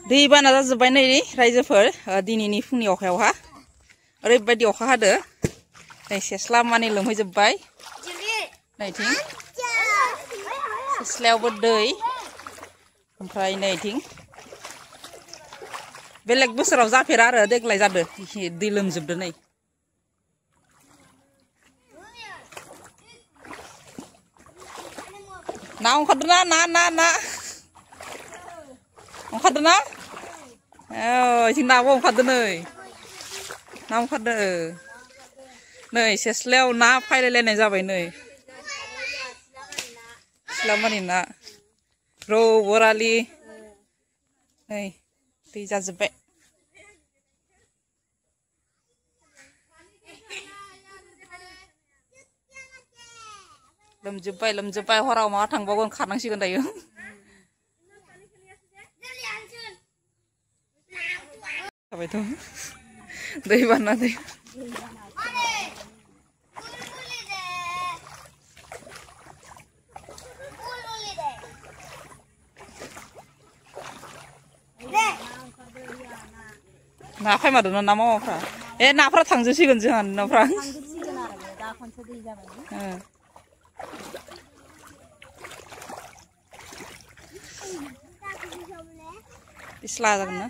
दै बाना जाजोब्बाय नै रायजोफोर दिनैनि फुंनि अखायावहा ओरैबायदि अखा हादो नै सेस्ला मानि लोमहैजोब्बाय नैथिं सेस्लायावबो दै ओमफ्राय नैथिं बेलेग बोसोराव जाफेरा आरो देग्लाय जादो दै लोमजोबदो नै ना ओंखारदोना ना ओंखारदोना इथिं नाबो ओंखारदो नै ना ओंखारदो नै सेस्लायाव ना फायलायलायनाय जाबाय नै सेस्ला मानि ना रौ बरालि नै दै जाजोब्बाय लोमजोब्बाय हराव माबा थांबावगोन खारनांसिगोन दायो जाबायथ' दै बाना दै ना फायमारदोंना ना मावाफ्रा नाफ्रा थांजोबसिगोन जोंहा नाफ्रा Isla जागोन ना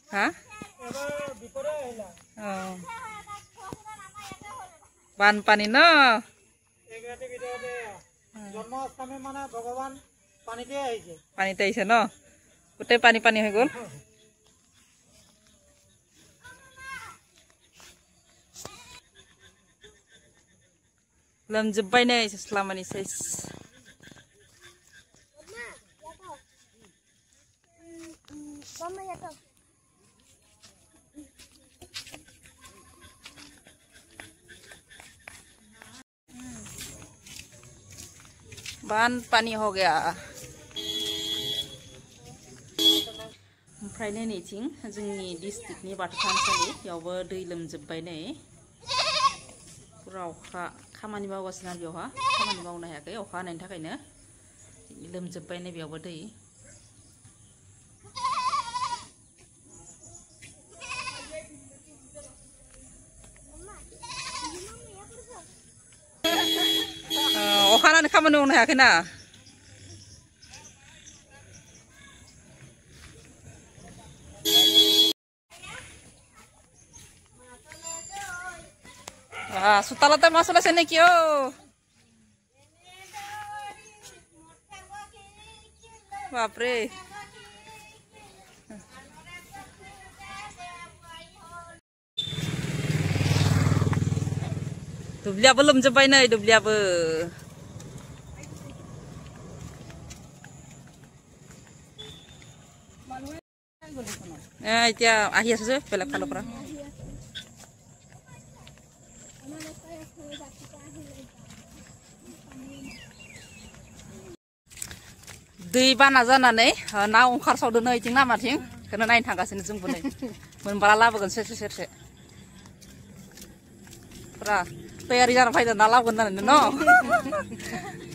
हा बानपानी न जन्माष्टमी माने भगवान पानीते आइছে न गोटे पानी হৈ গ'ল लोमजोब्बाय नै सेस्ला मानि सेस बान पानी हो गया ओमफ्राय नैथिं जोंनि डिस्ट्रिक्टनि बाथौ थानसालि बेयावबो दै लोमजोब्बाय नै पुरा अखा खामानि मावगासिनो आरो बेयावहा खामानि मावनो हायाखै अखा हानायनि थाखायनो लोमजोब्बाय नै बेयावबो दै अखा हानानै खामानि मावनो हायाखैना Sutalate masalah sini kyo. Bapre. Dublia belum jumpai nih dublia be. Itu akhir saja pelak kalau perang. दै बाना जानानै ना ओंखारसावदो नै इथिं लामाथिं बेखौनो नायनो थांगासिनो जोंबो नै मोनबोला लाबोगोन सेरसे फुरा तयारि जाना फैदो ना लाबोगोन होननानै न'